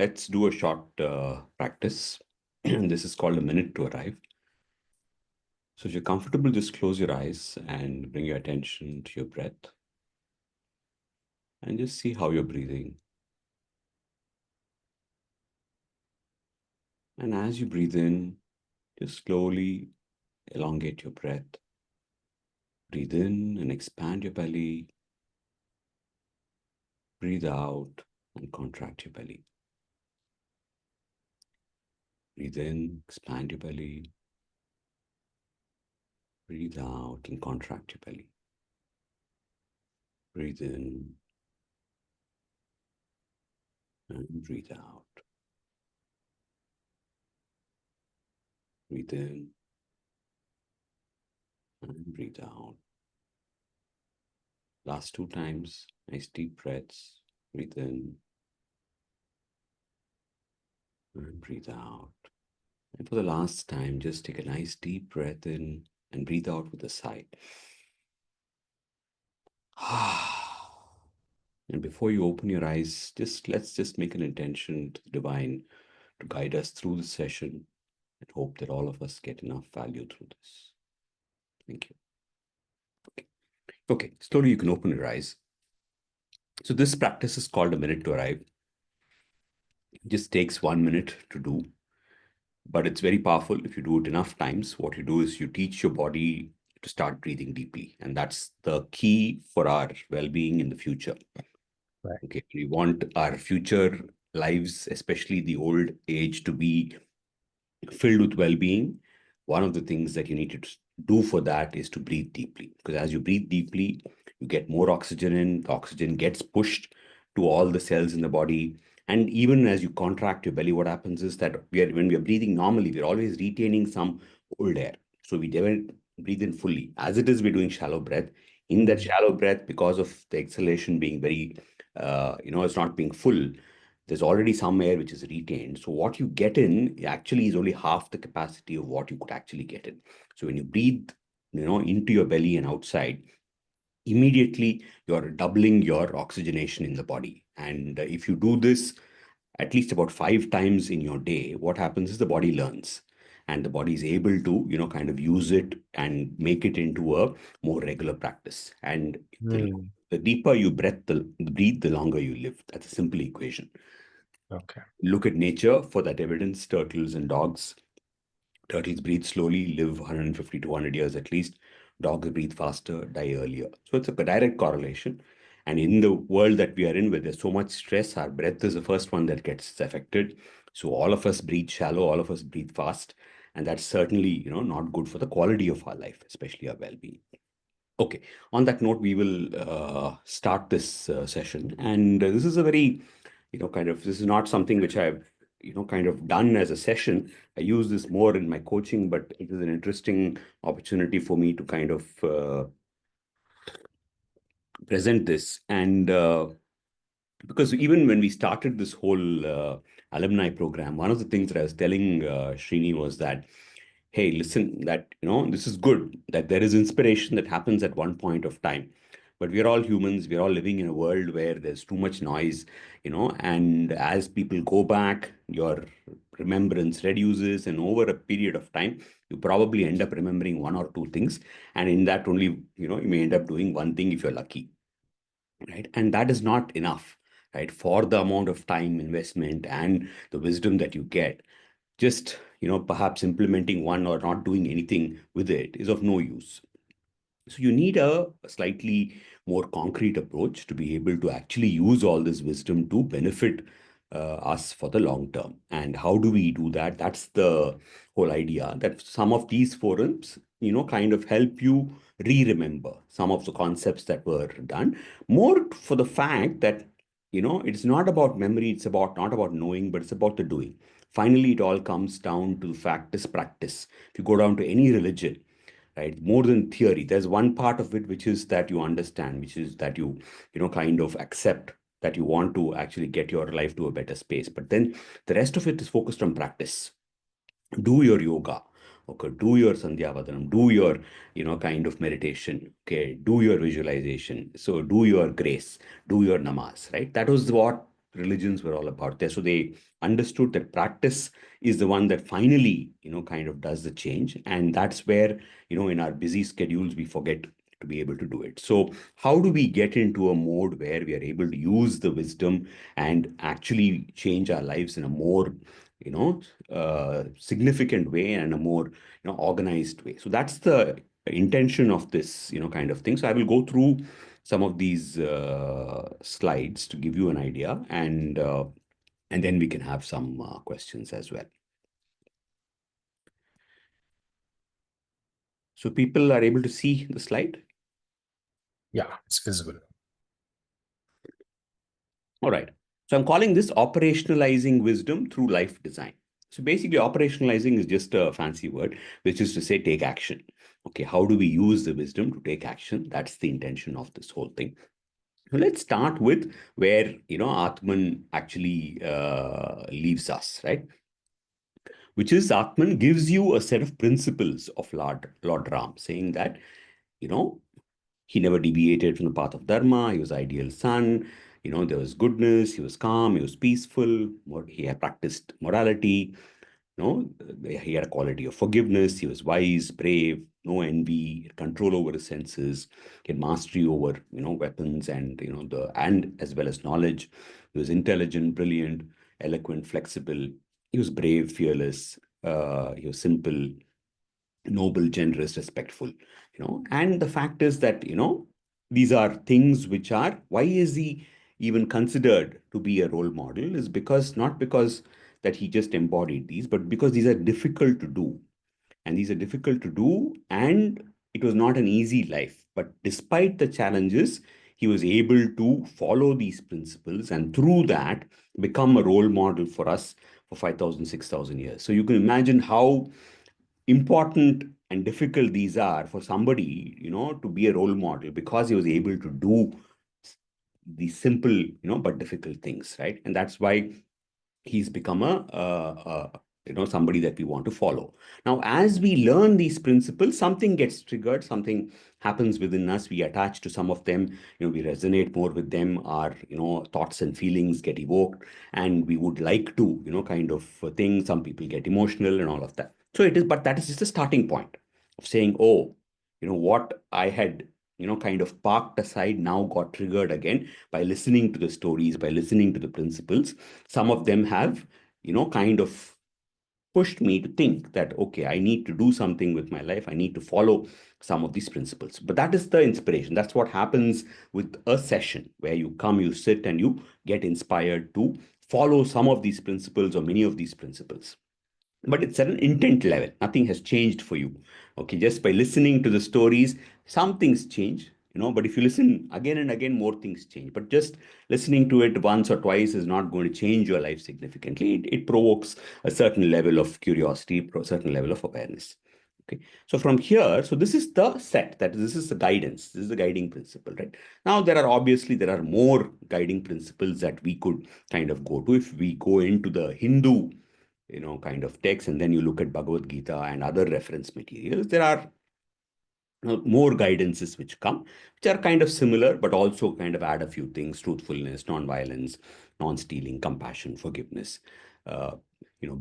let's do a short practice. This is called a minute to arrive. So if you're comfortable, just close your eyes and bring your attention to your breath. And just see how you're breathing. And as you breathe in, just slowly elongate your breath. Breathe in and expand your belly. Breathe out and contract your belly. Breathe in, expand your belly. Breathe out and contract your belly. Breathe in and breathe out. Breathe in and breathe out. Last 2 times, nice deep breaths. Breathe in and breathe out. And for the last time, just take a nice deep breath in and breathe out with a sigh. And before you open your eyes, let's just make an intention to the divine to guide us through the session and hope that all of us get enough value through this. Thank you. Okay, slowly you can open your eyes. So this practice is called a minute to arrive. It just takes 1 minute to do, but it's very powerful if you do it enough times. What you do is you teach your body to start breathing deeply, and that's the key for our well-being in the future. Right. Okay, we want our future lives, especially the old age, to be filled with well-being. One of the things that you need to do for that is to breathe deeply, because as you breathe deeply, you get more oxygen in. The oxygen gets pushed to all the cells in the body. And even as you contract your belly, what happens is that when we are breathing normally, we're always retaining some old air. So we never breathe in fully. As it is, we're doing shallow breath. In that shallow breath, because of the exhalation being very, it's not being full, there's already some air which is retained. So what you get in actually is only half the capacity of what you could actually get in. So when you breathe, into your belly and outside, immediately you're doubling your oxygenation in the body. And if you do this at least about 5 times in your day, what happens is the body learns. And the body is able to, kind of use it and make it into a more regular practice. And the deeper you breathe, the longer you live. That's a simple equation. Okay. Look at nature for that evidence. Turtles and dogs. Turtles breathe slowly, live 150 to 100 years at least. Dogs breathe faster, die earlier. So it's a direct correlation. And in the world that we are in, where there's so much stress, our breath is the first one that gets affected. So all of us breathe shallow, all of us breathe fast. And that's certainly, not good for the quality of our life, especially our well-being. Okay, on that note, we will start this session. And this is a very, this is not something which I've, kind of done as a session. I use this more in my coaching, but it is an interesting opportunity for me to kind of present this. And because even when we started this whole alumni program, one of the things that I was telling Srini was that, hey, listen, that, this is good, that there is inspiration that happens at one point of time. But we're all humans, we're all living in a world where there's too much noise, and as people go back, your remembrance reduces, and over a period of time, you probably end up remembering 1 or 2 things. And in that only, you may end up doing one thing if you're lucky, right? And that is not enough, right? For the amount of time investment and the wisdom that you get, just perhaps implementing one or not doing anything with it is of no use. So you need a slightly more concrete approach to be able to actually use all this wisdom to benefit us for the long term. And how do we do that? That's the whole idea, that some of these forums, kind of help you re-remember some of the concepts that were done, more for the fact that, it's not about memory, it's about not about knowing, but it's about the doing. Finally, it all comes down to fact is practice. If you go down to any religion, right, more than theory, there's one part of it which is that you understand, which is that you kind of accept that you want to actually get your life to a better space. But then the rest of it is focused on practice. Do your yoga, okay, do your sandhya vadanam, do your kind of meditation, okay, do your visualization, so do your grace, do your namas, right? That was what religions were all about there. So they understood that practice is the one that finally, kind of does the change. And that's where, in our busy schedules, we forget to be able to do it. So how do we get into a mode where we are able to use the wisdom and actually change our lives in a more, significant way and a more, organized way? So that's the intention of this, kind of thing. So I will go through some of these slides to give you an idea, and then we can have some questions as well. So people are able to see the slide. Yeah, it's visible. All right. So I'm calling this operationalizing wisdom through life design. So basically, operationalizing is just a fancy word, which is to say take action. Okay, how do we use the wisdom to take action? That's the intention of this whole thing. So let's start with where Atman actually leaves us, right? Which is Atman gives you a set of principles of Lord Ram, saying that you know he never deviated from the path of dharma. He was ideal son. There was goodness. He was calm. He was peaceful. He had practiced morality. He had a quality of forgiveness. He was wise, brave, no envy, control over his senses. He had mastery over weapons and the and as well as knowledge. He was intelligent, brilliant, eloquent, flexible. He was brave, fearless. He was simple, noble, generous, respectful. And the fact is that these are things which are, why is he even considered to be a role model, is because not because that he just embodied these, but because these are difficult to do. And these are difficult to do, and it was not an easy life. But despite the challenges, he was able to follow these principles, and through that become a role model for us for 5,000, 6,000 years. So you can imagine how important and difficult these are for somebody, to be a role model, because he was able to do these simple, but difficult things, right? And that's why he's become somebody that we want to follow. Now, as we learn these principles, something gets triggered, something happens within us. We attach to some of them, we resonate more with them. Our thoughts and feelings get evoked, and we would like to kind of thing. Some people get emotional and all of that. So it is, but that is just a starting point of saying, oh, what I had kind of parked aside now got triggered again by listening to the stories, by listening to the principles. Some of them have kind of pushed me to think that, okay, I need to do something with my life. I need to follow some of these principles. But that is the inspiration. That's what happens with a session where you come, you sit, and you get inspired to follow some of these principles or many of these principles. But it's at an intent level. Nothing has changed for you. Okay, just by listening to the stories, some things change, but if you listen again and again, more things change. But just listening to it once or twice is not going to change your life significantly. It provokes a certain level of curiosity, a certain level of awareness. Okay, so from here, so this is the set, that this is the guidance, this is the guiding principle, right? Now there are more guiding principles that we could kind of go to. If we go into the Hindu kind of text, and then you look at Bhagavad Gita and other reference materials, there are more guidances which come, which are kind of similar, but also kind of add a few things: truthfulness, non-violence, non-stealing, compassion, forgiveness. Uh,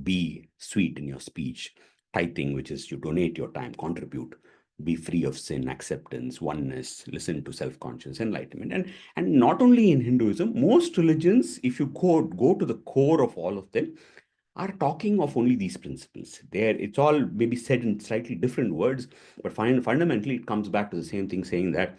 be sweet in your speech, tithing, which is you donate your time, contribute, be free of sin, acceptance, oneness, listen to self-conscious, enlightenment. And not only in Hinduism, most religions, if you go to the core of all of them, are talking of only these principles. There, it's all maybe said in slightly different words, but fundamentally, it comes back to the same thing, saying that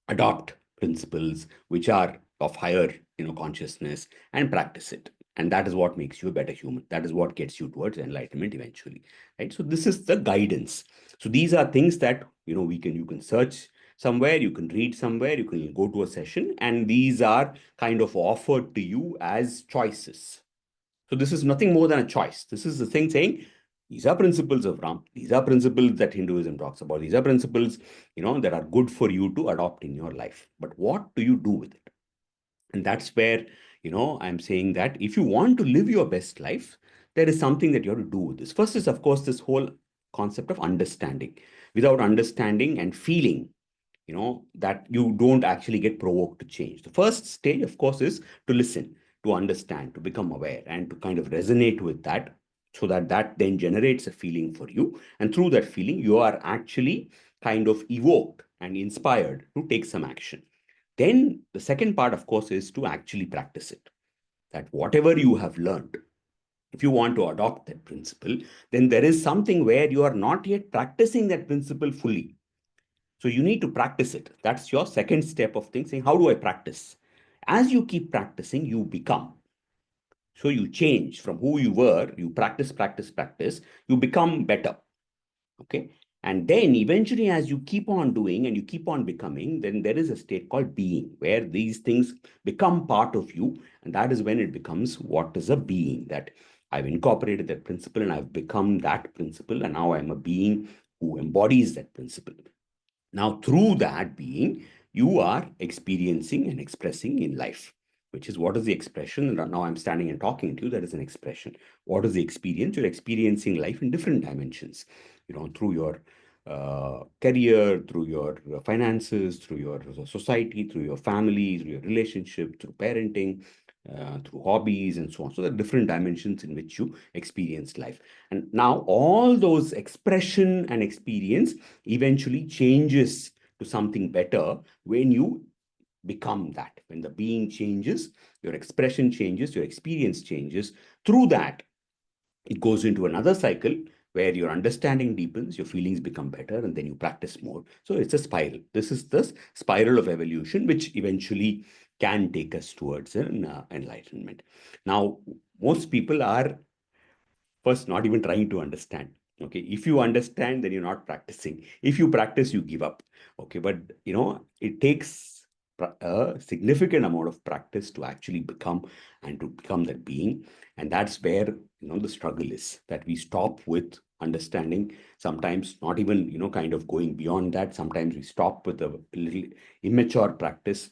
adopt principles which are of higher, consciousness, and practice it. And that is what makes you a better human. That is what gets you towards enlightenment eventually, right? So this is the guidance. So these are things that you can search somewhere, you can read somewhere, you can go to a session, and these are kind of offered to you as choices. So this is nothing more than a choice. This is the thing saying, these are principles of Ram. These are principles that Hinduism talks about. These are principles, that are good for you to adopt in your life. But what do you do with it? And that's where, I'm saying that if you want to live your best life, there is something that you have to do with this. First is, of course, this whole concept of understanding. Without understanding and feeling, that you don't actually get provoked to change. The first stage, of course, is to listen. to understand, to become aware, and to kind of resonate with that, so that that then generates a feeling for you. And through that feeling, you are actually kind of evoked and inspired to take some action. Then the second part, of course, is to actually practice it. That whatever you have learned, if you want to adopt that principle, then there is something where you are not yet practicing that principle fully. So you need to practice it. That's your second step of things, saying, how do I practice? As you keep practicing, you become. So you change from who you were, you practice, practice, practice, you become better. Okay. And then eventually, as you keep on doing and you keep on becoming, then there is a state called being, where these things become part of you. And that is when it becomes what is a being, that I've incorporated that principle and I've become that principle. And now I'm a being who embodies that principle. Now, through that being, you are experiencing and expressing in life, which is what is the expression. Now I'm standing and talking to you, that is an expression. What is the experience? You're experiencing life in different dimensions, through your career, through your finances, through your society, through your family, through your relationship, through parenting, through hobbies, and so on. So there are different dimensions in which you experience life. And now all those expression and experience eventually changes to something better when you become that. When the being changes, your expression changes, your experience changes. Through that, it goes into another cycle where your understanding deepens, your feelings become better, and then you practice more. So it's a spiral. This is the spiral of evolution, which eventually can take us towards an enlightenment. Now, most people are first not even trying to understand. Okay, if you understand, then you're not practicing. If you practice, you give up. Okay, but it takes a significant amount of practice to actually become and to become that being. And that's where the struggle is, that we stop with understanding, sometimes not even kind of going beyond that. Sometimes we stop with a little immature practice.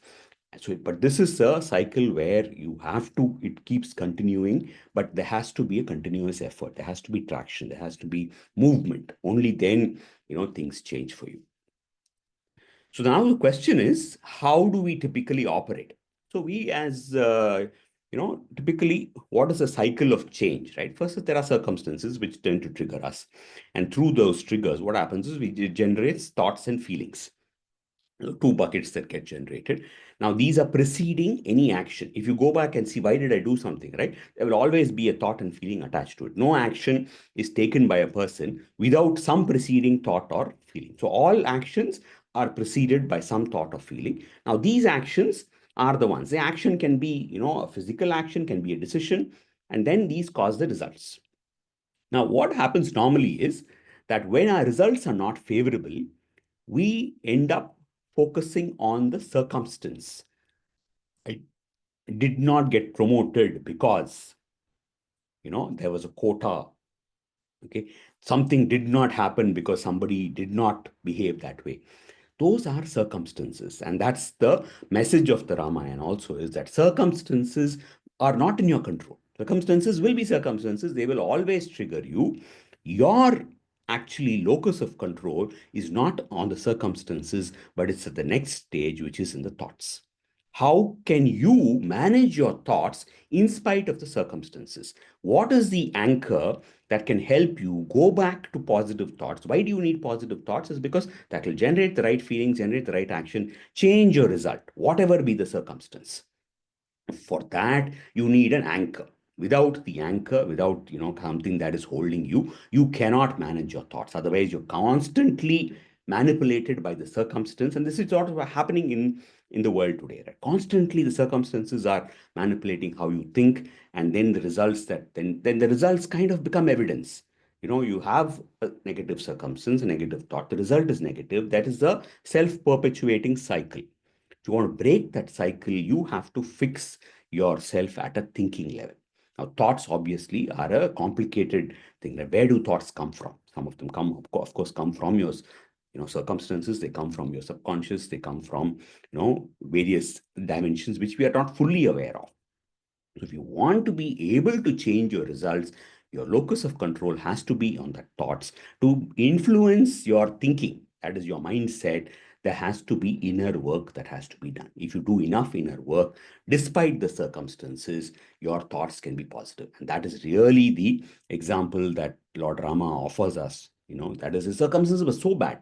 So, but this is a cycle where you have to, it keeps continuing, but there has to be a continuous effort. There has to be traction. There has to be movement. Only then, things change for you. So now the question is, how do we typically operate? So we as, typically, what is a cycle of change, right? First, there are circumstances which tend to trigger us. And through those triggers, what happens is it generates thoughts and feelings. Two buckets that get generated. Now, these are preceding any action. If you go back and see, why did I do something, right? There will always be a thought and feeling attached to it. No action is taken by a person without some preceding thought or feeling. So all actions are preceded by some thought or feeling. Now, these actions are the ones. The action can be, a physical action, can be a decision, and then these cause the results. Now, what happens normally is that when our results are not favorable, we end up focusing on the circumstance. I did not get promoted because, there was a quota. Okay. Something did not happen because somebody did not behave that way. Those are circumstances. And that's the message of the Ramayana also, is that circumstances are not in your control. Circumstances will be circumstances. They will always trigger you. Your actually locus of control is not on the circumstances, but it's at the next stage, which is in the thoughts. How can you manage your thoughts in spite of the circumstances? What is the anchor that can help you go back to positive thoughts? Why do you need positive thoughts? Is because that will generate the right feelings, generate the right action, change your result, whatever be the circumstance. For that, you need an anchor. Without the anchor, without something that is holding you, you cannot manage your thoughts. Otherwise, you're constantly manipulated by the circumstance. And this is sort of happening in the world today, right? Constantly the circumstances are manipulating how you think, and then the results that then the results kind of become evidence. You have a negative circumstance, a negative thought, the result is negative. That is the self-perpetuating cycle. If you want to break that cycle, you have to fix yourself at a thinking level. Now, thoughts obviously are a complicated thing. Like, where do thoughts come from? Some of them come, of course, come from your circumstances. They come from your subconscious. They come from various dimensions which we are not fully aware of. So if you want to be able to change your results, your locus of control has to be on the thoughts to influence your thinking. that is your mindset, there has to be inner work that has to be done. If you do enough inner work, despite the circumstances, your thoughts can be positive. And that is really the example that Lord Rama offers us. That is, the circumstances were so bad.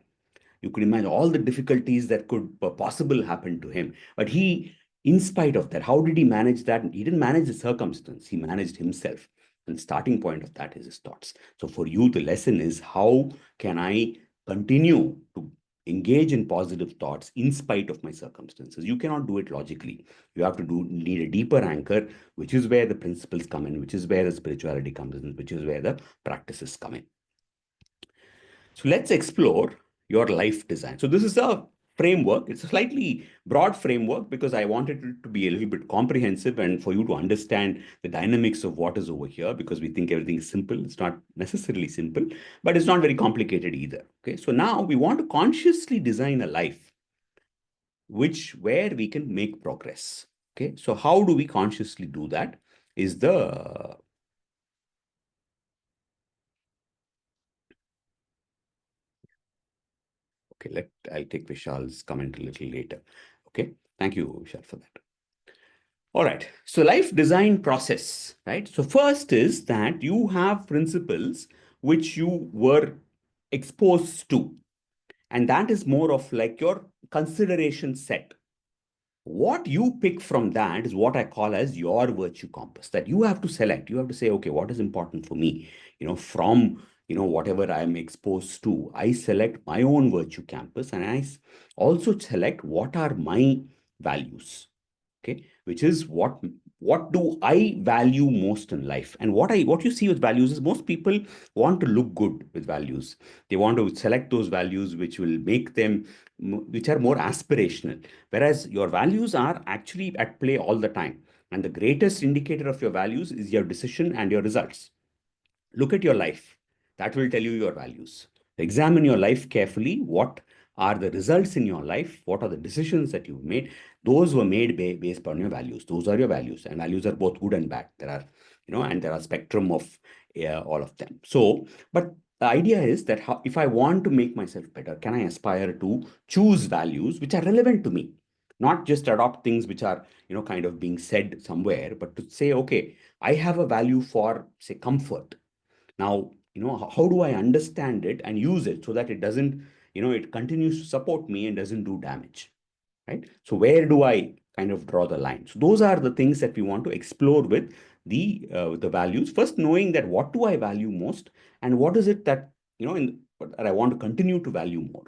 You could imagine all the difficulties that could possible happen to him. But he, in spite of that, how did he manage that? He didn't manage the circumstance, he managed himself. And the starting point of that is his thoughts. So for you, the lesson is, how can I continue to engage in positive thoughts in spite of my circumstances? You cannot do it logically. You have to need a deeper anchor, which is where the principles come in, which is where the spirituality comes in, which is where the practices come in. So let's explore your life design. So this is a framework. It's a slightly broad framework because I wanted it to be a little bit comprehensive and for you to understand the dynamics of what is over here, because we think everything is simple. It's not necessarily simple, but it's not very complicated either. Okay. So now we want to consciously design a life where we can make progress. Okay. So how do we consciously do that is the Okay, I'll take Vishal's comment a little later. Okay, thank you, Vishal, for that. All right, so life design process, right? So first is that you have principles which you were exposed to, and that is more of like your consideration set. What you pick from that is what I call as your virtue compass, that you have to select. You have to say, okay, what is important for me? From whatever I'm exposed to, I select my own virtue compass, and I also select what are my values. Okay, which is what do I value most in life. And what you see with values is most people want to look good with values. They want to select those values which will make them, which are more aspirational, whereas your values are actually at play all the time. And the greatest indicator of your values is your decision and your results. Look at your life. That will tell you your values. Examine your life carefully. What are the results in your life? What are the decisions that you've made? Those were made based on your values. Those are your values, and values are both good and bad. And there are spectrum of all of them. So, but the idea is that if I want to make myself better, can I aspire to choose values which are relevant to me? Not just adopt things which are, kind of being said somewhere, but to say, okay, I have a value for, say, comfort. Now, how do I understand it and use it so that it doesn't, it continues to support me and doesn't do damage, right? So where do I kind of draw the line? So those are the things that we want to explore with the values. First, knowing that what do I value most, and what is it that, that I want to continue to value more.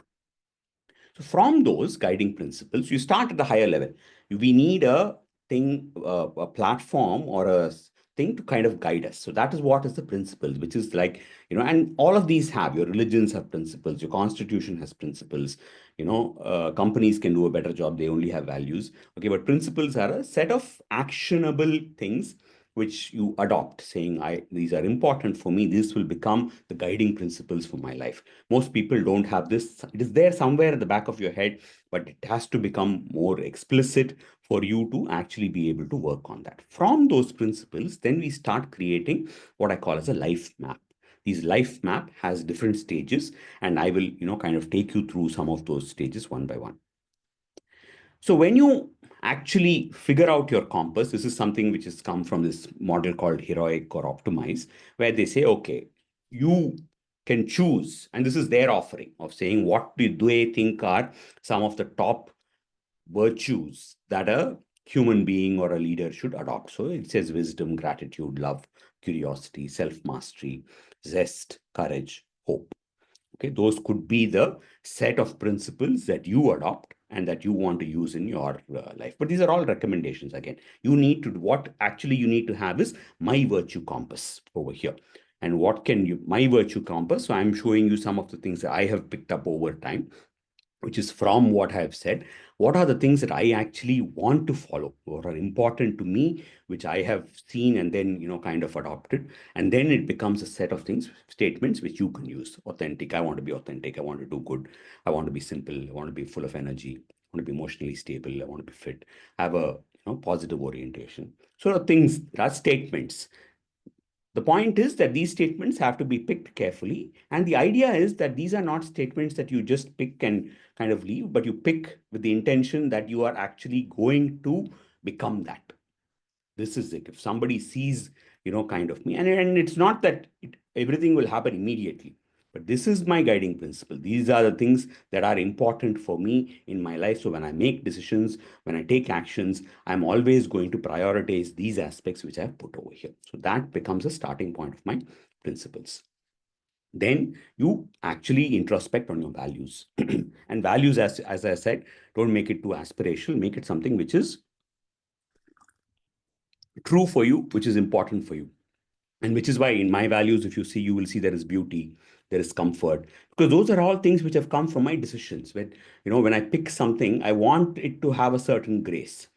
So from those guiding principles, you start at the higher level. We need a thing, a platform or a thing to kind of guide us. So that is what is the principles, which is like, and all of these have, your religions have principles, your constitution has principles, companies can do a better job. They only have values. Okay, but principles are a set of actionable things which you adopt, saying, these are important for me. This will become the guiding principles for my life. Most people don't have this. It is there somewhere at the back of your head, but it has to become more explicit for you to actually be able to work on that. From those principles, then we start creating what I call as a life map. These life map has different stages, and I will, kind of take you through some of those stages one by one. So when you actually figure out your compass, this is something which has come from this model called heroic or optimize, where they say, okay, you can choose, and this is their offering of saying what do they think are some of the top virtues that a human being or a leader should adopt. So it says wisdom, gratitude, love, curiosity, self-mastery, zest, courage, hope. Okay, those could be the set of principles that you adopt and that you want to use in your life. But these are all recommendations. Again, what actually you need to have is my virtue compass over here. And what can you, my virtue compass? So I'm showing you some of the things that I have picked up over time, which is from what I have said. What are the things that I actually want to follow, what are important to me, which I have seen and then, kind of adopted. And then it becomes a set of things, statements, which you can use. Authentic. I want to be authentic. I want to do good. I want to be simple. I want to be full of energy. I want to be emotionally stable. I want to be fit. Have a, positive orientation. So things, there are statements. The point is that these statements have to be picked carefully. And the idea is that these are not statements that you just pick and kind of leave, but you pick with the intention that you are actually going to become that. This is it. If somebody sees, kind of me, and it's not that everything will happen immediately, but this is my guiding principle. These are the things that are important for me in my life. So when I make decisions, when I take actions, I'm always going to prioritize these aspects which I've put over here. So that becomes a starting point of my principles. Then you actually introspect on your values. And values, as I said, don't make it too aspirational, make it something which is true for you, which is important for you. And which is why in my values, if you see, you will see there is beauty, there is comfort, because those are all things which have come from my decisions. When I pick something, I want it to have a certain grace.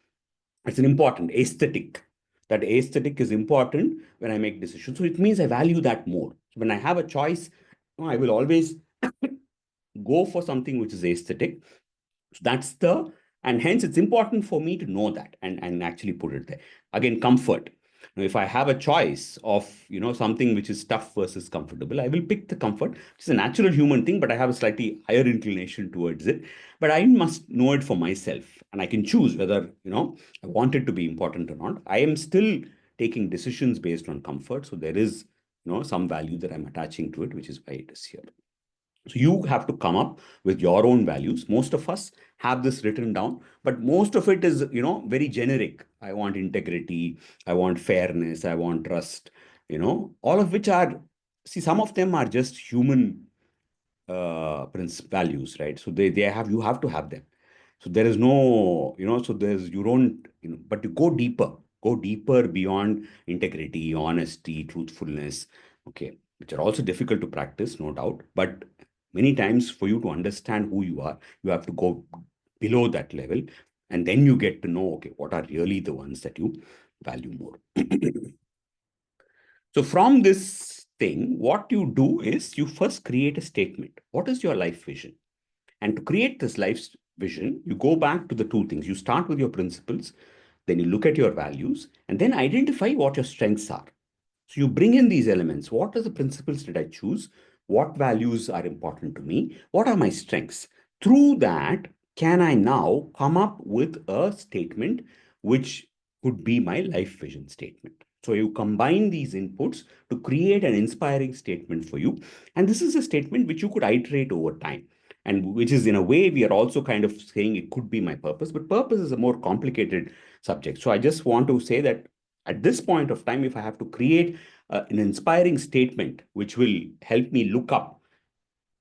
It's an important aesthetic. That aesthetic is important when I make decisions. So it means I value that more. So when I have a choice, I will always go for something which is aesthetic. So and hence it's important for me to know that and actually put it there. Again, comfort. Now, if I have a choice of, something which is tough versus comfortable, I will pick the comfort. It's a natural human thing, but I have a slightly higher inclination towards it. But I must know it for myself, and I can choose whether, I want it to be important or not. I am still taking decisions based on comfort. So there is, some value that I'm attaching to it, which is why it is here. So you have to come up with your own values. Most of us have this written down, but most of it is, very generic. I want integrity. I want fairness. I want trust, all of which are, see, some of them are just human values, right? So you have to have them. So there is no, so there's, you don't, but you go deeper beyond integrity, honesty, truthfulness, okay, which are also difficult to practice, no doubt. But many times for you to understand who you are, you have to go below that level. And then you get to know, okay, what are really the ones that you value more. So from this thing, what you do is you first create a statement. What is your life vision? And to create this life vision, you go back to the two things. You start with your principles, then you look at your values, and then identify what your strengths are. So you bring in these elements. What are the principles did I choose? What values are important to me? What are my strengths? Through that, can I now come up with a statement which could be my life vision statement? So you combine these inputs to create an inspiring statement for you. And this is a statement which you could iterate over time. And which is, in a way, we are also kind of saying it could be my purpose, but purpose is a more complicated subject. So I just want to say that at this point of time, if I have to create an inspiring statement which will help me look up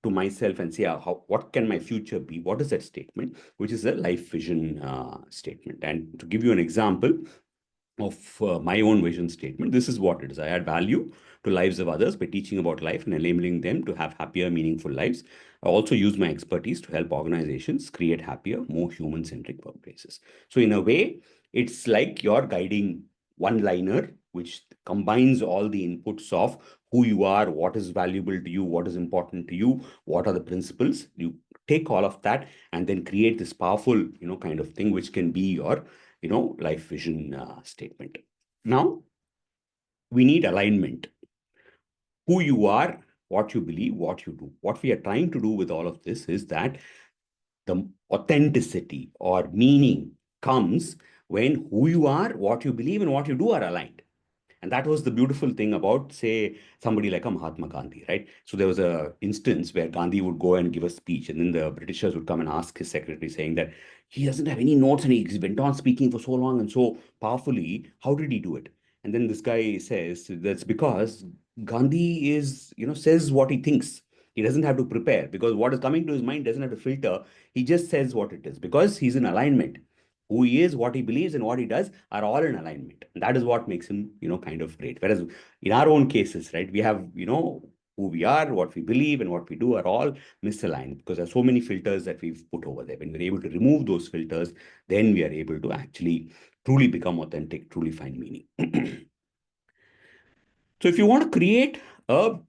to myself and say, what can my future be? What is that statement? Which is a life vision statement. And to give you an example of my own vision statement, this is what it is. I add value to lives of others by teaching about life and enabling them to have happier, meaningful lives. I also use my expertise to help organizations create happier, more human-centric workplaces. So in a way, it's like your guiding one-liner, which combines all the inputs of who you are, what is valuable to you, what is important to you, what are the principles. You take all of that and then create this powerful, kind of thing, which can be your, life vision statement. Now, we need alignment. Who you are, what you believe, what you do. What we are trying to do with all of this is that the authenticity or meaning comes when who you are, what you believe, and what you do are aligned. And that was the beautiful thing about, say, somebody like a Mahatma Gandhi, right? So there was a instance where Gandhi would go and give a speech, and then the Britishers would come and ask his secretary, saying that he doesn't have any notes and he went on speaking for so long and so powerfully. How did he do it? And then this guy says that's because Gandhi says what he thinks. He doesn't have to prepare because what is coming to his mind doesn't have to filter. He just says what it is because he's in alignment. Who he is, what he believes, and what he does are all in alignment. And that is what makes him, kind of great. Whereas in our own cases, right, we have, who we are, what we believe, and what we do are all misaligned because there are so many filters that we've put over there. When we're able to remove those filters, then we are able to actually truly become authentic, truly find meaning. So if you want to create a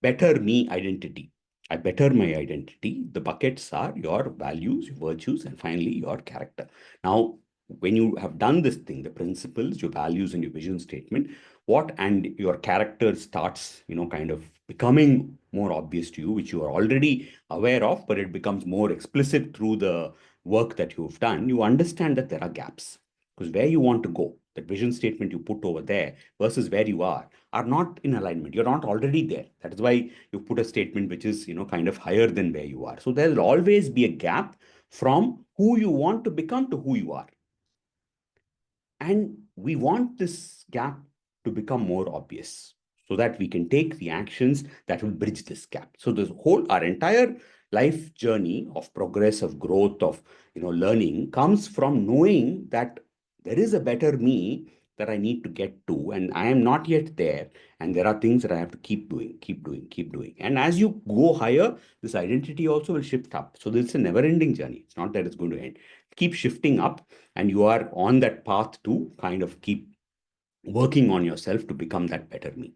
better me identity, I better my identity, the buckets are your values, your virtues, and finally your character. Now, when you have done this thing, the principles, your values, and your vision statement, what, and your character starts, kind of becoming more obvious to you, which you are already aware of, but it becomes more explicit through the work that you've done. You understand that there are gaps, because where you want to go, that vision statement you put over there versus where you are not in alignment. You're not already there. That is why you put a statement which is, kind of higher than where you are. So there will always be a gap from who you want to become to who you are. And we want this gap to become more obvious so that we can take the actions that will bridge this gap. So this whole, our entire life journey of progress, of growth, of, learning comes from knowing that there is a better me that I need to get to, and I am not yet there. And there are things that I have to keep doing, keep doing, keep doing. And as you go higher, this identity also will shift up. So this is a never-ending journey. It's not that it's going to end. Keep shifting up, and you are on that path to kind of keep working on yourself to become that better me.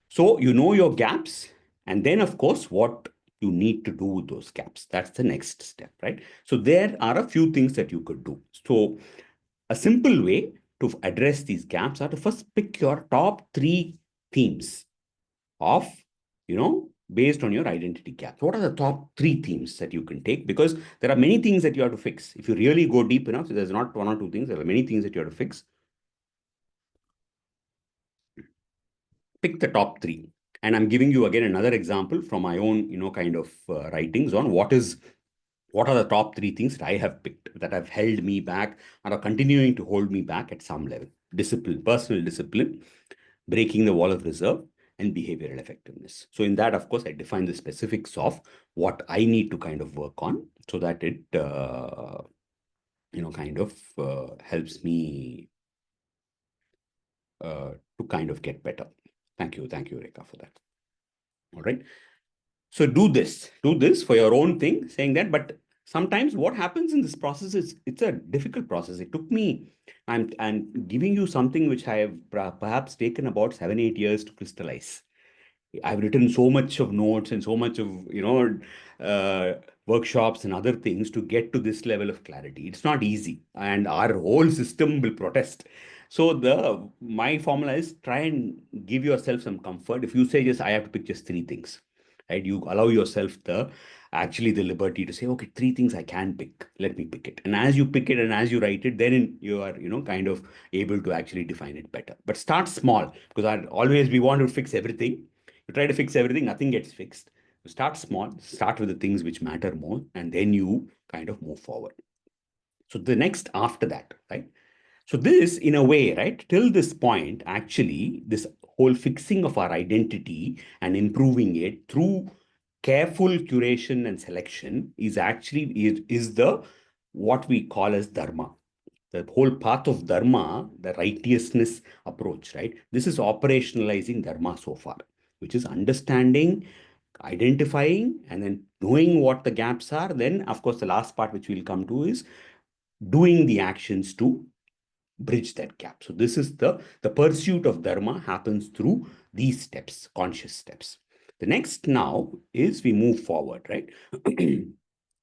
So you know your gaps, and then of course what you need to do with those gaps. That's the next step, right? So there are a few things that you could do. So a simple way to address these gaps are to first pick your top three themes of, based on your identity gaps. What are the top three themes that you can take? Because there are many things that you have to fix. If you really go deep enough, so there's not one or two things, there are many things that you have to fix. Pick the top three. And I'm giving you again another example from my own, kind of writings on what are the top three things that I have picked that have held me back and are continuing to hold me back at some level. Discipline, personal discipline, breaking the wall of reserve, and behavioral effectiveness. So in that, of course, I define the specifics of what I need to kind of work on so that it, kind of helps me to kind of get better. Thank you. Thank you, Rekha, for that. All right. So do this for your own thing, saying that. But sometimes what happens in this process is it's a difficult process. It took me, I'm giving you something which I have perhaps taken about 7, 8 years to crystallize. I've written so much of notes and so much of, workshops and other things to get to this level of clarity. It's not easy, and our whole system will protest. So the my formula is try and give yourself some comfort. If you say just I have to pick just three things, right? You allow yourself the liberty to say, okay, three things I can pick. Let me pick it. And as you pick it and as you write it, then you are, kind of able to actually define it better. But start small, because always we want to fix everything. You try to fix everything, nothing gets fixed. You start small, start with the things which matter more, and then you kind of move forward. So the next after that, right? So this, in a way, right, till this point, actually, this whole fixing of our identity and improving it through careful curation and selection is actually is the what we call as dharma. The whole path of dharma, the righteousness approach, right? This is operationalizing dharma so far, which is understanding, identifying, and then knowing what the gaps are. Then, of course, the last part which we'll come to is doing the actions to bridge that gap. So this is the pursuit of dharma happens through these steps, conscious steps. The next now is we move forward, right?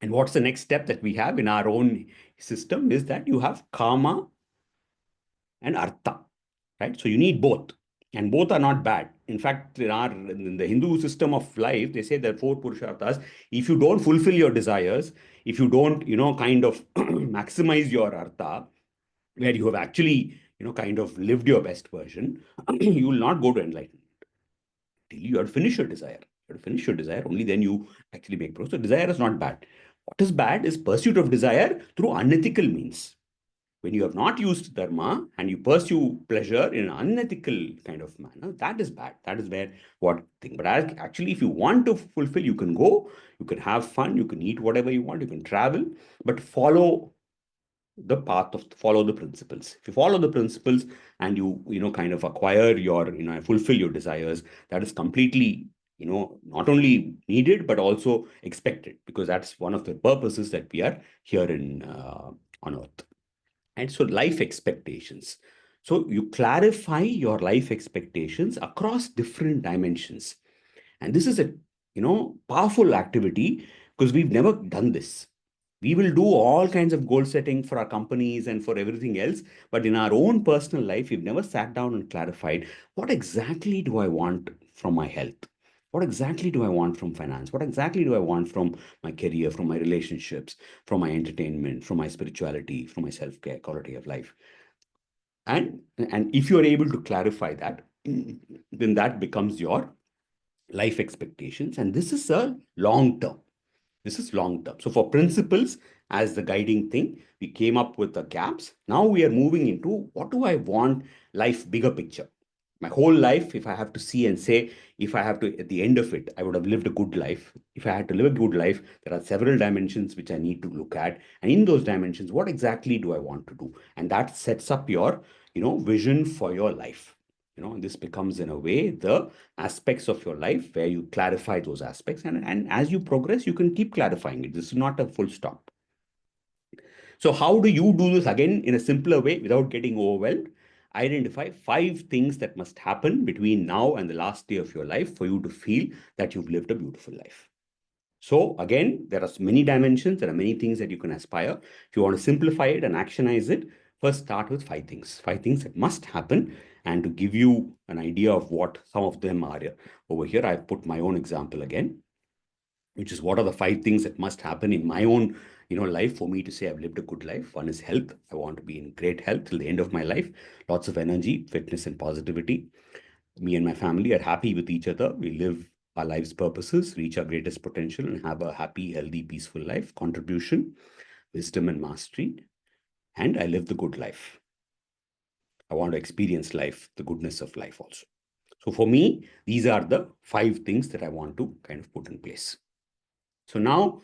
And what's the next step that we have in our own system is that you have karma and artha, right? So you need both, and both are not bad. In fact, in the Hindu system of life, they say there are four purusharthas. If you don't fulfill your desires, if you don't, kind of maximize your artha, where you have actually, kind of lived your best version, you will not go to enlightenment. Till you have to finish your desire. You have to finish your desire. Only then you actually make progress. So desire is not bad. What is bad is pursuit of desire through unethical means. When you have not used dharma and you pursue pleasure in an unethical kind of manner, that is bad. That is where what thing. But actually, if you want to fulfill, you can go, you can have fun, you can eat whatever you want, you can travel, but follow the principles. If you follow the principles and you kind of acquire your, fulfill your desires, that is completely, not only needed but also expected, because that's one of the purposes that we are here in on earth. And so life expectations. So you clarify your life expectations across different dimensions. And this is a, powerful activity because we've never done this. We will do all kinds of goal setting for our companies and for everything else. But in our own personal life, we've never sat down and clarified what exactly do I want from my health? What exactly do I want from finance? What exactly do I want from my career, from my relationships, from my entertainment, from my spirituality, from my self care, quality of life? And if you're able to clarify that, then that becomes your life expectations. And this is a long term. This is long term. So for principles as the guiding thing, we came up with the gaps. Now we are moving into what do I want life bigger picture. My whole life, if I have to see and say, if I have to, at the end of it, I would have lived a good life. If I had to live a good life, there are several dimensions which I need to look at. And in those dimensions, what exactly do I want to do? And that sets up your, vision for your life. This becomes in a way the aspects of your life where you clarify those aspects, and as you progress you can keep clarifying it. This is not a full stop. So how do you do this again in a simpler way without getting overwhelmed? Identify 5 things that must happen between now and the last day of your life for you to feel that you've lived a beautiful life. So again, there are many dimensions, there are many things that you can aspire. If you want to simplify it and actionize it, first start with 5 things. 5 things that must happen. And to give you an idea of what some of them are, over here, I've put my own example again, which is what are the 5 things that must happen in my own life for me to say I've lived a good life. One is health. I want to be in great health till the end of my life. Lots of energy, fitness, and positivity. Me and my family are happy with each other. We live our life's purposes, reach our greatest potential, and have a happy, healthy, peaceful life. Contribution, wisdom, and mastery. And I live the good life. I want to experience life, the goodness of life also. So for me, these are the 5 things that I want to kind of put in place. So now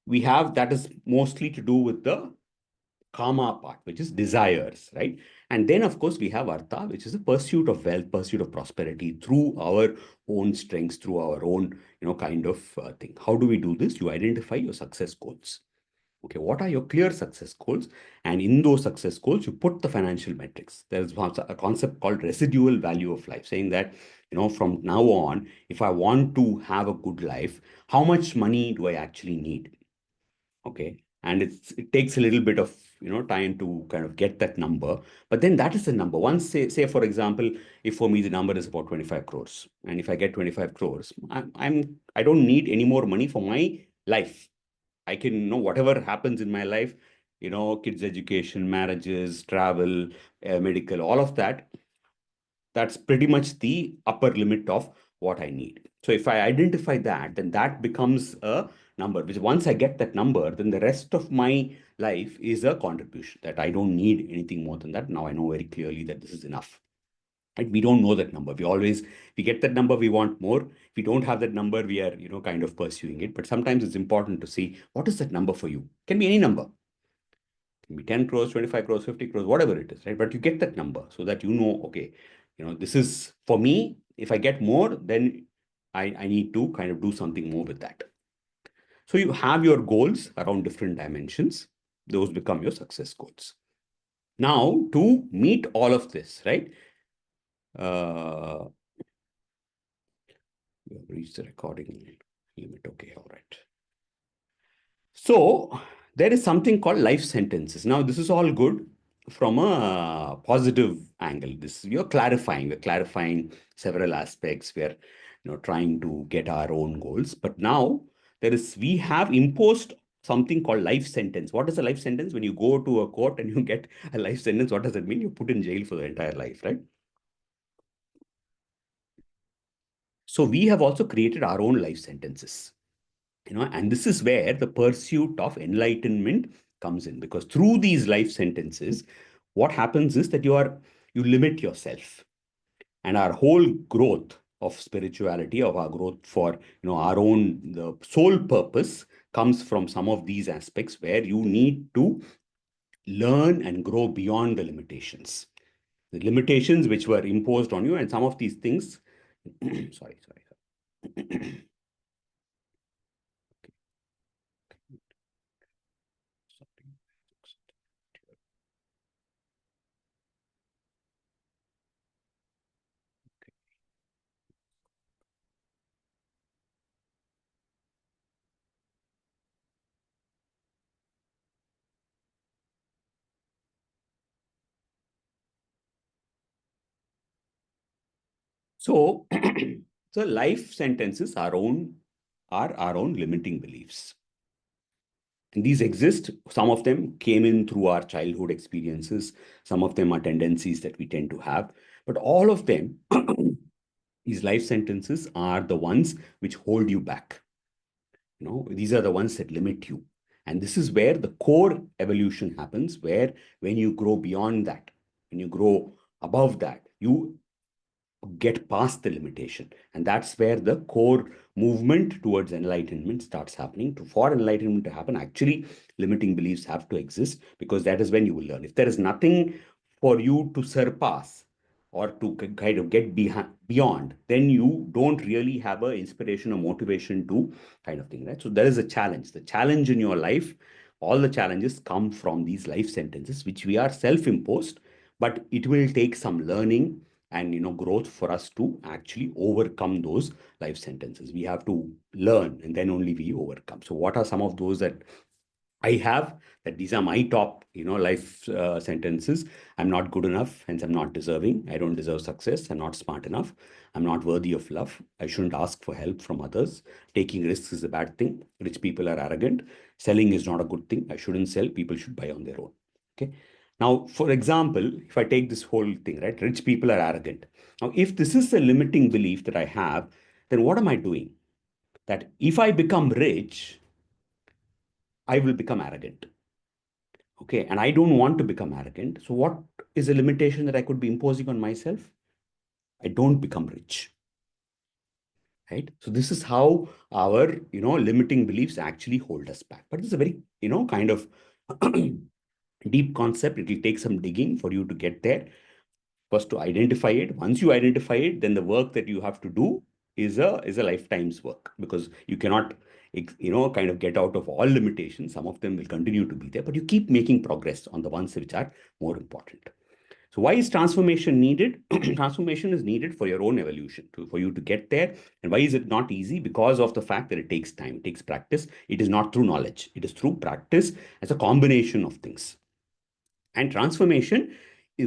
we have that is mostly to do with the kama part, which is desires, right? And then, of course, we have artha, which is the pursuit of wealth, pursuit of prosperity through our own strengths, through our own, kind of thing. How do we do this? You identify your success goals. Okay, what are your clear success goals? And in those success goals, you put the financial metrics. There's a concept called residual value of life, saying that, from now on, if I want to have a good life, how much money do I actually need? Okay. And it takes a little bit of time to kind of get that number, but then that is the number. Once say for example, if for me the number is about 25 crores, and if I get 25 crores, I don't need any more money for my life. I can whatever happens in my life, kids education, marriages, travel, medical, all of that, that's pretty much the upper limit of what I need. So if I identify that, then that becomes a number, which once I get that number, then the rest of my life is a contribution that I don't need anything more than that. Now I know very clearly that this is enough. And we don't know that number. We get that number, we want more. If we don't have that number, we are, kind of pursuing it. But sometimes it's important to see what is that number for you. It can be any number. Can be 10 crores, 25 crores, 50 crores, whatever it is, right? But you get that number so that okay, this is for me. If I get more, then I need to kind of do something more with that. So you have your goals around different dimensions. Those become your success goals. Now, to meet all of this, right? Uh, we have reached the recording limit. Okay, all right. So there is something called life sentences. Now, this is all good from a positive angle. This you're clarifying. We're clarifying several aspects. We're trying to get our own goals. But now we have imposed something called life sentence. What is a life sentence? When you go to a court and you get a life sentence, what does that mean? You're put in jail for the entire life, right? So we have also created our own life sentences. And this is where the pursuit of enlightenment comes in, because through these life sentences what happens is that you limit yourself, and our whole growth of spirituality, of our growth for our own the sole purpose, comes from some of these aspects where you need to learn and grow beyond the limitations which were imposed on you. And some of these things sorry. So, so life sentences are our own limiting beliefs. And these exist. Some of them came in through our childhood experiences. Some of them are tendencies that we tend to have. But all of them, these life sentences are the ones which hold you back. These are the ones that limit you. And this is where the core evolution happens, where when you grow beyond that, when you grow above that, you get past the limitation. And that's where the core movement towards enlightenment starts happening. For enlightenment to happen, actually, limiting beliefs have to exist, because that is when you will learn. If there is nothing for you to surpass or to kind of get beyond, then you don't really have an inspiration or motivation to kind of thing, right? So there is a challenge. The challenge in your life, all the challenges come from these life sentences, which we are self-imposed, but it will take some learning and growth for us to actually overcome those life sentences. We have to learn, and then only we overcome. So what are some of those that I have? That these are my top life sentences. I'm not good enough, hence I'm not deserving. I don't deserve success. I'm not smart enough. I'm not worthy of love. I shouldn't ask for help from others. Taking risks is a bad thing. Rich people are arrogant. Selling is not a good thing. I shouldn't sell. People should buy on their own. Okay. Now, for example, if I take this whole thing, right, rich people are arrogant. Now, if this is a limiting belief that I have, then what am I doing? That if I become rich, I will become arrogant. Okay. And I don't want to become arrogant. So, what is a limitation that I could be imposing on myself? I don't become rich. Right. So, this is how our, limiting beliefs actually hold us back. But it's a very, kind of deep concept. It will take some digging for you to get there. First, to identify it. Once you identify it, then the work that you have to do is a lifetime's work, because you cannot kind of get out of all limitations. Some of them will continue to be there, but you keep making progress on the ones which are more important. So why is transformation needed? Transformation is needed for your own evolution, for you to get there. And why is it not easy? Because of the fact that it takes time, it takes practice. It is not through knowledge, it is through practice, as a combination of things. And transformation,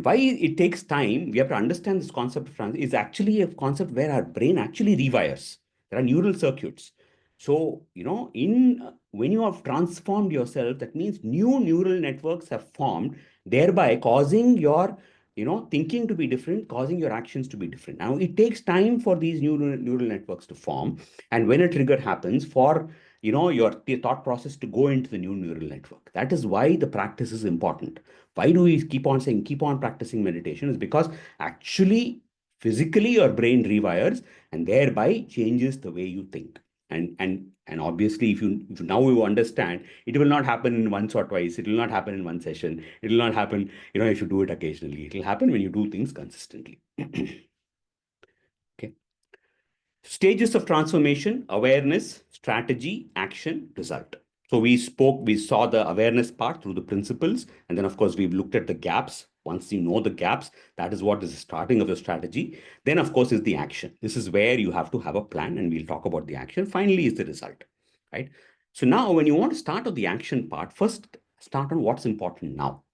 why it takes time, we have to understand this concept of is actually a concept where our brain actually rewires. There are neural circuits. So, in when you have transformed yourself, that means new neural networks have formed, thereby causing your thinking to be different, causing your actions to be different. Now, it takes time for these neural networks to form. And when a trigger happens, for your thought process to go into the new neural network. That is why the practice is important. Why do we keep on saying keep on practicing meditation? Is because actually physically your brain rewires and thereby changes the way you think. And obviously, if now you understand, it will not happen in once or twice. It will not happen in one session. It will not happen, if you do it occasionally. It will happen when you do things consistently. Okay. Stages of transformation: awareness, strategy, action, result. So we saw the awareness part through the principles. And then, of course, we've looked at the gaps. Once you know the gaps, that is what is the starting of your strategy. Then, of course, is the action. This is where you have to have a plan, and we'll talk about the action. Finally, is the result, right? So now, when you want to start on the action part, first start on what's important now,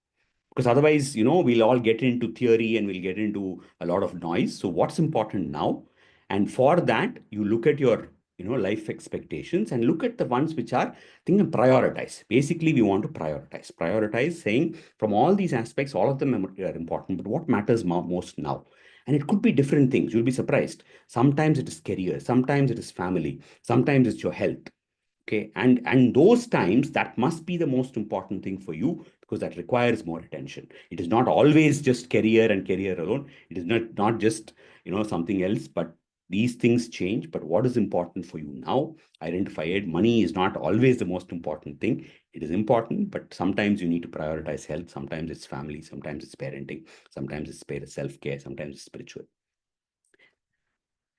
because otherwise we'll all get into theory and we'll get into a lot of noise. So what's important now? And for that, you look at your life expectations and look at the ones which are think and prioritize. Basically, we want to prioritize, saying from all these aspects, all of them are important, but what matters most now? And it could be different things. You'll be surprised. Sometimes it is career, sometimes it is family, sometimes it's your health. Okay. And those times, that must be the most important thing for you, because that requires more attention. It is not always just career and career alone. It is not just something else, but these things change. But what is important for you now? Identify it. Money is not always the most important thing. It is important, but sometimes you need to prioritize health. Sometimes it's family, sometimes it's parenting, sometimes it's self-care, sometimes it's spiritual.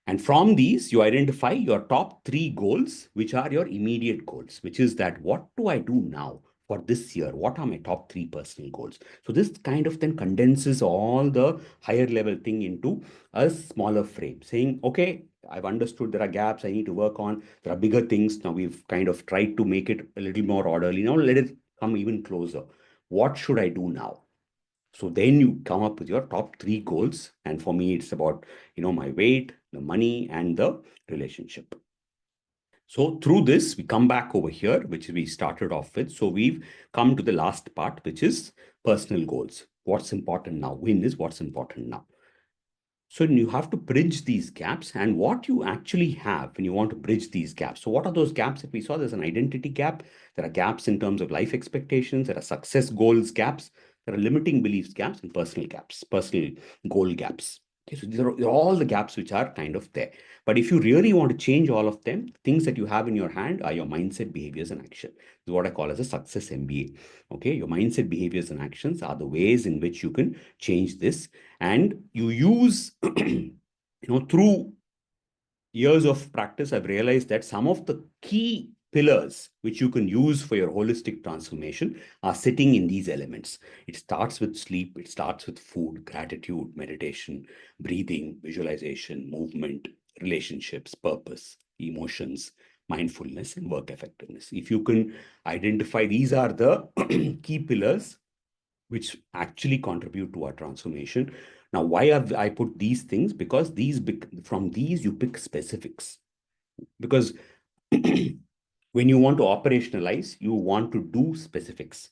And from these, you identify your top three goals, which are your immediate goals, which is that what do I do now for this year? What are my top three personal goals? So this kind of then condenses all the higher level thing into a smaller frame, saying, okay, I've understood there are gaps I need to work on. There are bigger things. Now we've kind of tried to make it a little more orderly. Now let it come even closer. What should I do now? So then you come up with your top three goals. And for me, it's about, my weight, the money, and the relationship. So through this, we come back over here, which we started off with. So we've come to the last part, which is personal goals. What's important now? Win is what's important now. So you have to bridge these gaps, and what you actually have when you want to bridge these gaps. So what are those gaps that we saw? There's an identity gap. There are gaps in terms of life expectations. There are success goals gaps. There are limiting beliefs gaps and personal gaps, personal goal gaps. Okay, so these are all the gaps which are kind of there. But if you really want to change all of them, things that you have in your hand are your mindset, behaviors, and action. This is what I call as a success MBA. Okay, your mindset, behaviors, and actions are the ways in which you can change this, and you use through years of practice, I've realized that some of the key pillars which you can use for your holistic transformation are sitting in these elements. It starts with sleep, it starts with food, gratitude, meditation, breathing, visualization, movement, relationships, purpose, emotions, mindfulness, and work effectiveness. If you can identify these are the key pillars which actually contribute to our transformation. Now, why have I put these things? Because from these you pick specifics. Because when you want to operationalize, you want to do specifics.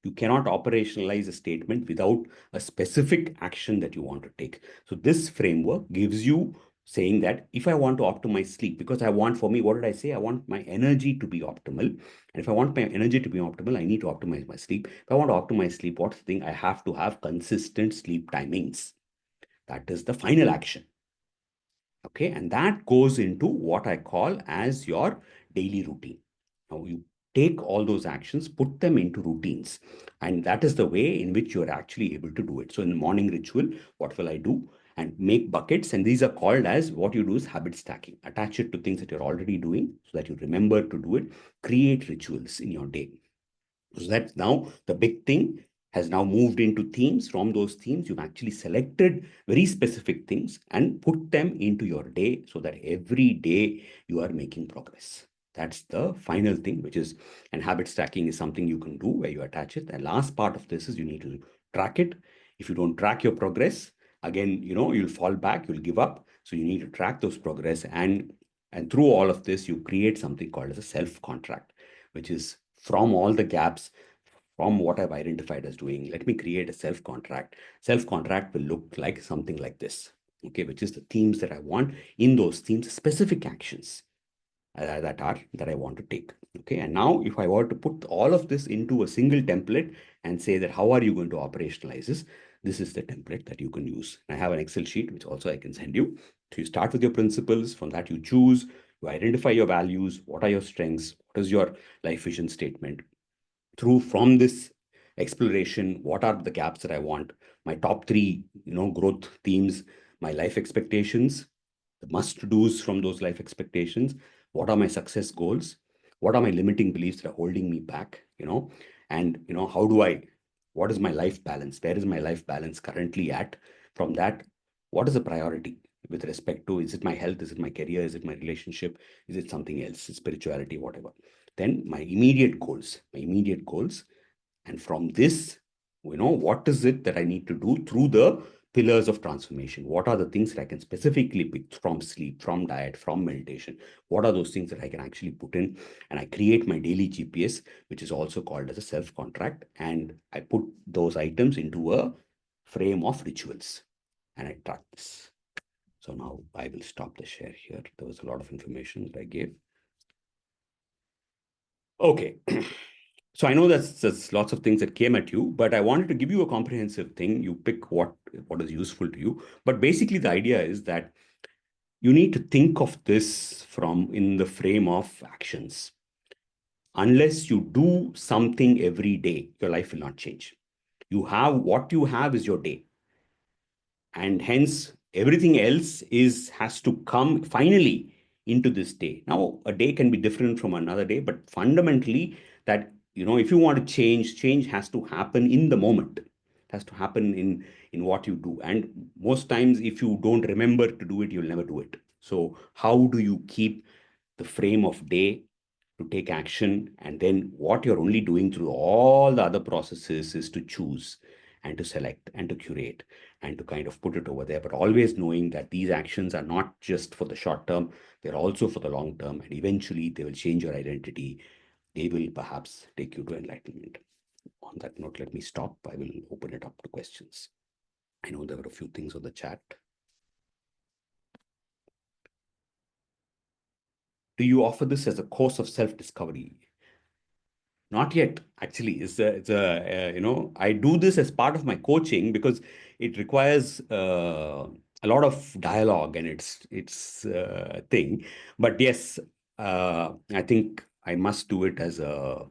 You cannot operationalize a statement without a specific action that you want to take. So this framework gives you saying that if I want to optimize sleep, because I want, for me, what did I say? I want my energy to be optimal. And if I want my energy to be optimal, I need to optimize my sleep. If I want to optimize sleep, what's the thing? I have to have consistent sleep timings. That is the final action. Okay, and that goes into what I call as your daily routine. Now you take all those actions, put them into routines, and that is the way in which you're actually able to do it. So in the morning ritual, what will I do? And make buckets, and these are called as, what you do is habit stacking. Attach it to things that you're already doing so that you remember to do it. Create rituals in your day. So that's now the big thing has now moved into themes. From those themes, you've actually selected very specific things and put them into your day so that every day you are making progress. That's the final thing, which is, and habit stacking is something you can do where you attach it. The last part of this is you need to track it. If you don't track your progress, again, you'll fall back, you'll give up. So you need to track those progress, and through all of this, you create something called as a self contract, which is from all the gaps, from what I've identified as doing, let me create a self contract. Self contract will look like something like this, okay, which is the themes that I want. In those themes, specific actions that I want to take. Okay, and now if I were to put all of this into a single template and say that how are you going to operationalize this, this is the template that you can use. I have an Excel sheet which also I can send you. So you start with your principles. From that you choose. You identify your values. What are your strengths? What is your life vision statement? Through from this exploration, what are the gaps that I want? My top three, growth themes, my life expectations, the must do's from those life expectations. What are my success goals? What are my limiting beliefs that are holding me back? And how do I? What is my life balance? Where is my life balance currently at? From that, what is the priority with respect to? Is it my health? Is it my career? Is it my relationship? Is it something else? Spirituality, whatever. Then my immediate goals. And from this, what is it that I need to do through the pillars of transformation? What are the things that I can specifically pick from sleep, from diet, from meditation? What are those things that I can actually put in? And I create my daily GPS, which is also called as a self contract. And I put those items into a frame of rituals and I track this. So now I will stop the share here. There was a lot of information that I gave. Okay. So I know that's lots of things that came at you, but I wanted to give you a comprehensive thing. You pick what is useful to you. But basically, the idea is that you need to think of this from in the frame of actions. Unless you do something every day, your life will not change. What you have is your day, and hence everything else is has to come finally into this day. Now a day can be different from another day, but fundamentally that, if you want to change has to happen in the moment. It has to happen in what you do, and most times if you don't remember to do it, you'll never do it. So how do you keep the frame of day to take action? And then what you're only doing through all the other processes is to choose. and to select and to curate and to kind of put it over there, but always knowing that these actions are not just for the short term, they're also for the long term, and eventually they will change your identity. They will perhaps take you to enlightenment. On that note, let me stop. I will open it up to questions. I know there were a few things on the chat. Do you offer this as a course of self-discovery? Not yet, actually. I do this as part of my coaching because it requires a lot of dialogue, and it's a thing. But yes, I think I must do it as a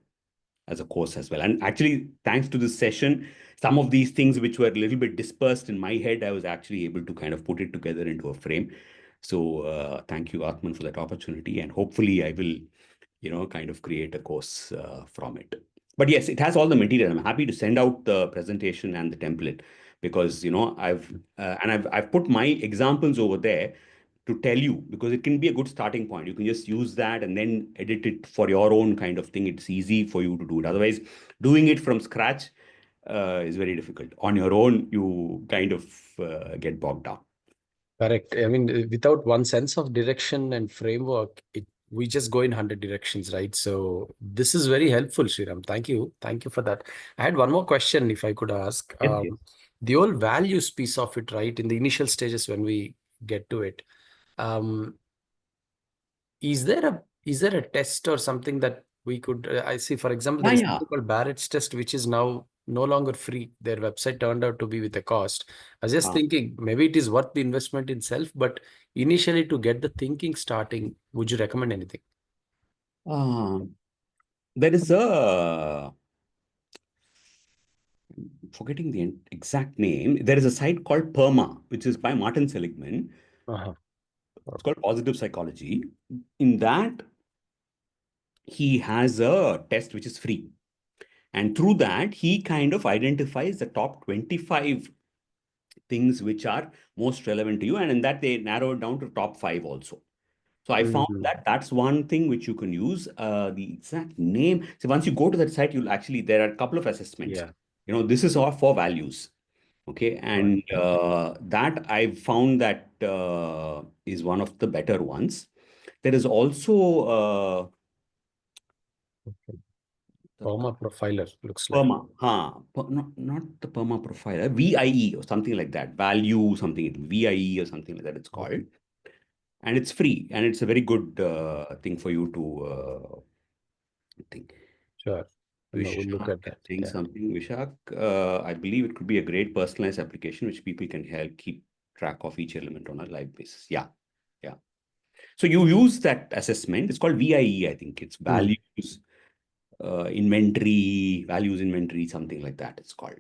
course as well. And actually, thanks to this session, some of these things which were a little bit dispersed in my head, I was actually able to kind of put it together into a frame. So thank you, Atman, for that opportunity. And hopefully I will, kind of create a course from it. But yes, it has all the material. I'm happy to send out the presentation and the template because, I've put my examples over there to tell you, because it can be a good starting point. You can just use that and then edit it for your own kind of thing. It's easy for you to do it. Otherwise, doing it from scratch is very difficult. On your own, you kind of get bogged down. Correct. I mean, without one sense of direction and framework, we just go in 100 directions, right? So this is very helpful, Sriram. Thank you. Thank you for that. I had one more question, if I could ask. Yes, yes. The whole values piece of it, right? In the initial stages when we get to it, um, is there a test or something that we could I see, for example, there Yeah, is yeah. something called Barrett's test, which is now no longer free. Their website turned out to be with a cost. I was just Uh, thinking maybe it is worth the investment in self, but initially to get the thinking starting, would you recommend anything? uh, there is a, forgetting the exact name, there is a site called PERMA, which is by Martin Seligman. Uh-huh. It's called Positive Psychology. In that, he has a test which is free. And through that, he kind of identifies the top 25 things which are most relevant to you. And in that, they narrow it down to top five also. So I found Mhm. that that's one thing which you can use. The exact name. So once you go to that site, you'll actually, there are a couple of assessments. Yeah. This is all for values. Okay. Got And that I've found that is one of the better ones. There is also it. Okay. the Trauma profiler looks like. PERMA, not the PERMA profile, VIE or something like that, value something, VIE or something like that it's called. And it's free, and it's a very good thing for you to think. Sure. No, we'll look Vishak at is that. saying Yeah. something. Vishak, I believe it could be a great personalized application which people can help keep track of each element on a live basis. Yeah, yeah. So you use that assessment. It's called VIE, I think. It's Hmm. values inventory, something like that. It's called.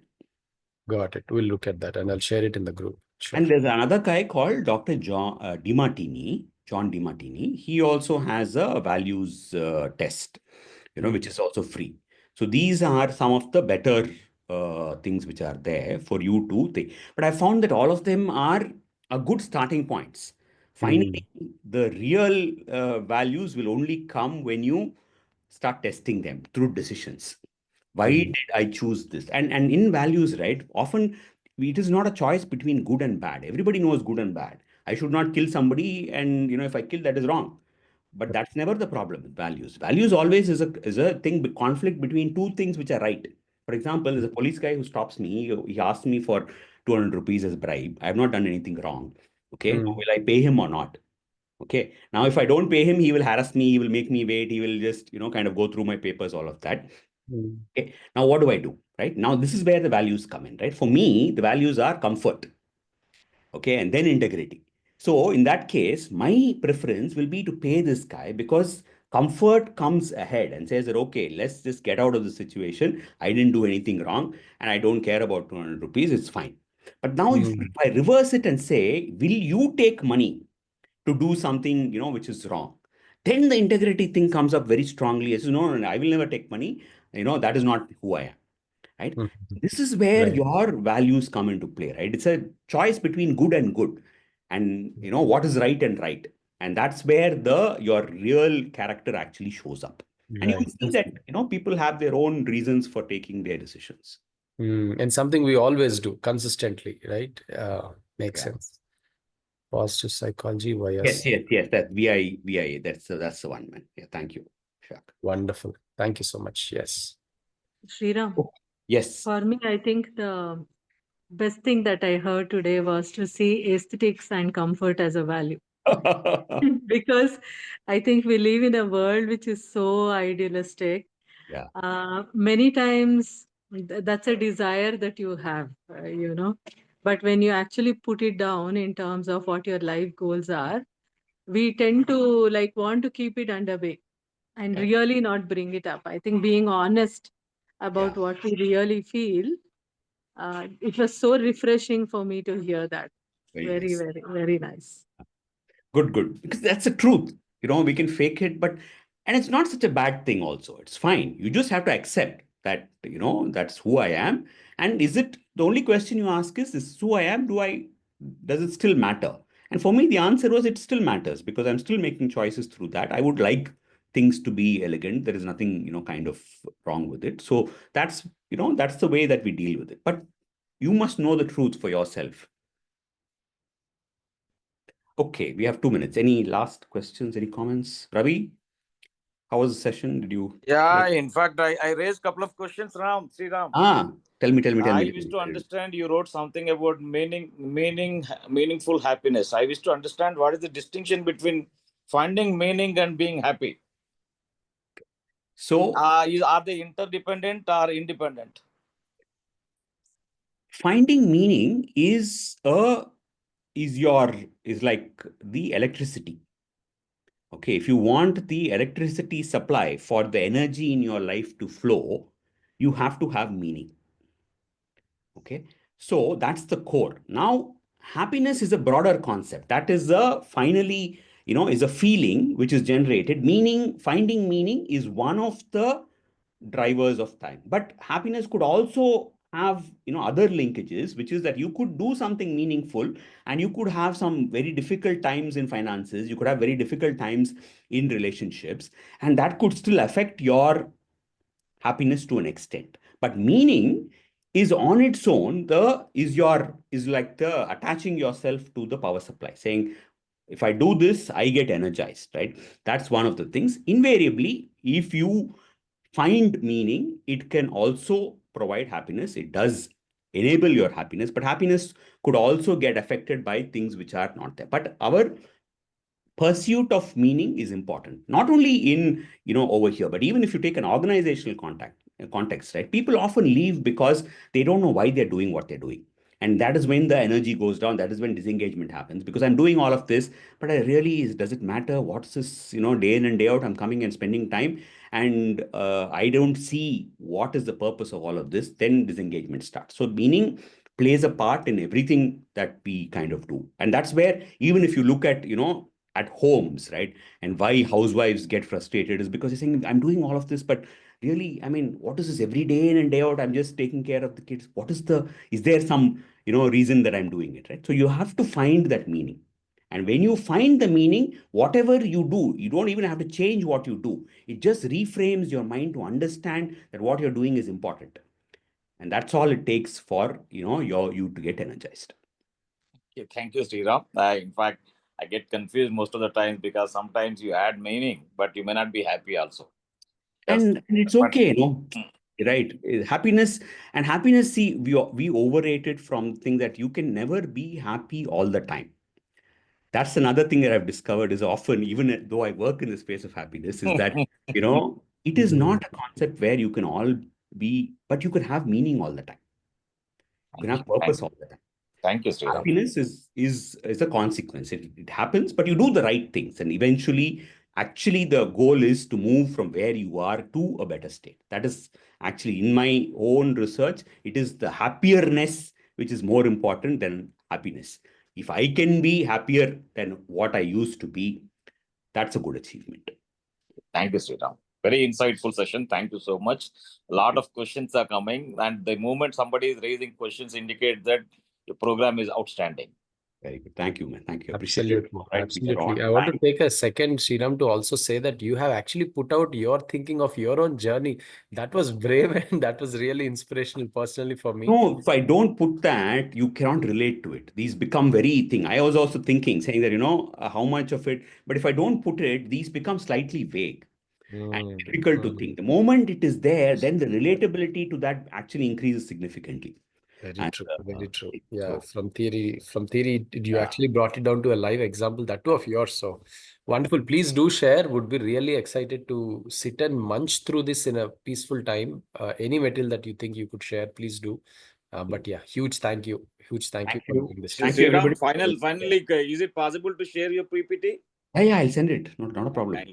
Got it. We'll look at that and I'll share it in the group. Sure. And there's another guy called Dr. John DiMartini. He also has a values test, Hmm. which is also free. So these are some of the better things which are there for you to think. But I found that all of them are a good starting points. Finding Hmm. the real values will only come when you start testing them through decisions. Why Hmm. did I choose this? And in values, right, often it is not a choice between good and bad. Everybody knows good and bad. I should not kill somebody, and if I kill, that is wrong. But that's never the problem with values. Values always is a thing, conflict between two things which are right. For example, there's a police guy who stops me. He asks me for 200 rupees as bribe. I have not done anything wrong. Okay, now Hmm. will I pay him or not? Okay, now if I don't pay him, he will harass me, he will make me wait, he will just kind of go through my papers, all of that. Hmm. Okay. Now, what do I do? Right now, this is where the values come in. Right. For me, the values are comfort. Okay. And then integrity. So, in that case, my preference will be to pay this guy because comfort comes ahead and says that, okay, let's just get out of the situation. I didn't do anything wrong and I don't care about 200 rupees. It's fine. But now, if Hmm. I reverse it and say, will you take money to do something, which is wrong? Then the integrity thing comes up very strongly. As no, no, no, I will never take money. That is not who I am, right? Hmm. This is where Right. your values come into play, right? It's a choice between good and good, and what is right and right, and that's where the your real character actually shows up. And you Right. will see that people have their own reasons for taking their decisions. And something we always do consistently, right? Makes Yeah. sense. Positive psychology, Yes, YS. yes, yes. That VI. That's the one, man. Yeah. Thank you, Shak. Wonderful. Thank you so much. Yes. Sriram, Oh, yes. for me, I think the best thing that I heard today was to see aesthetics and comfort as a value. Because I think we live in a world which is so idealistic. Yeah. Many times that's a desire that you have, But when you actually put it down in terms of what your life goals are, we tend to like want to keep it under bay and Yeah. really not bring it up. I think being honest Yeah. about what we really feel, it was so refreshing for me to hear that. Very Very, nice. very, very nice. Good, good. Because that's the truth. We can fake it, but and it's not such a bad thing also. It's fine. You just have to accept that, that's who I am. And is it the only question you ask is, this who I am? Does it still matter? And for me, the answer was it still matters because I'm still making choices through that. I would like things to be elegant. There is nothing, kind of wrong with it. So that's the way that we deal with it. But you must know the truth for yourself. Okay, we have 2 minutes. Any last questions, any comments? Ravi, how was the session? Did you Yeah, like? in fact, I raised a couple of questions, Sriram. Tell me, tell me, tell I me. wish to understand. You wrote something about meaningful happiness. I wish to understand what is the distinction between finding meaning and being happy. So, Are they interdependent or independent? finding meaning is like the electricity. Okay, if you want the electricity supply for the energy in your life to flow, you have to have meaning. Okay, so that's the core. Now happiness is a broader concept. That is a finally, is a feeling which is generated. Meaning, finding meaning is one of the drivers of time, but happiness could also have, other linkages, which is that you could do something meaningful and you could have some very difficult times in finances, you could have very difficult times in relationships, and that could still affect your happiness to an extent. But meaning is on its own is like the attaching yourself to the power supply, saying, if I do this, I get energized, right? That's one of the things. Invariably, if you find meaning, it can also provide happiness. It does enable your happiness, but happiness could also get affected by things which are not there. But our pursuit of meaning is important, not only in, over here, but even if you take an organizational context, right? People often leave because they don't know why they're doing what they're doing, and that is when the energy goes down. That is when disengagement happens, because I'm doing all of this, but I really, does it matter? What's this, day in and day out I'm coming and spending time, and I don't see what is the purpose of all of this. Then disengagement starts. So meaning plays a part in everything that we kind of do, and that's where, even if you look at, at homes, right? And why housewives get frustrated is because they're saying, I'm doing all of this, but really, I mean, what is this every day in and day out? I'm just taking care of the kids. Is there some, reason that I'm doing it, right? So you have to find that meaning. And when you find the meaning, whatever you do, you don't even have to change what you do. It just reframes your mind to understand that what you're doing is important. And that's all it takes for, you to get energized. Okay, thank you, Sriram. In fact, I get confused most of the times because sometimes you add meaning, but you may not be happy also. Yes, And it's but okay, right? Happiness, and happiness, see, we overrate it from thing that you can never be happy all the time. That's another thing that I've discovered is often, even though I work in the space of happiness, is that, it is not a concept where you can all be, but you can have meaning all the time. You can thank you, have purpose all the time. thank you, Sriram. Happiness is a consequence. It happens, but you do the right things, and eventually, actually, the goal is to move from where you are to a better state. That is actually, in my own research, it is the happierness which is more important than happiness. If I can be happier than what I used to be, that's a good achievement. Thank you, Sriram. Very insightful session. Thank you so much. A lot of questions are coming, and the moment somebody is raising questions, indicate that the program is outstanding. Very good. Thank you, man. Thank you. Appreciate it. Absolutely. Right. We are Absolutely. on I want to time. take a second, Sriram, to also say that you have actually put out your thinking of your own journey. That was brave and that was really inspirational personally for me. No, if I don't put that, you cannot relate to it. These become very thing. I was also thinking, saying that, how much of it, but if I don't put it, these become slightly vague and difficult to think. The moment it is there, then the relatability to that actually increases significantly. Very And true. Very true. Yeah. so, From theory, you yeah. actually brought it down to a live example, that too of yours. So wonderful. Please do share. Would be really excited to sit and munch through this in a peaceful time. Any material that you think you could share, please do. But yeah, huge thank you. Huge thank you Thank for you. doing this Thank today. you, everybody. Sriram, finally, is it possible to share your PPT? Yeah, I'll send it. Not a problem.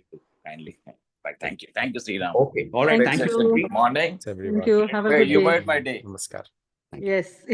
Kindly. Right, thank you, Sriram. Okay. All right. Thank Thank you. you. Good morning. Thanks, Thank everyone. you. Have a Hey, good you day. made my day. Namaskar. Thank you. Yes.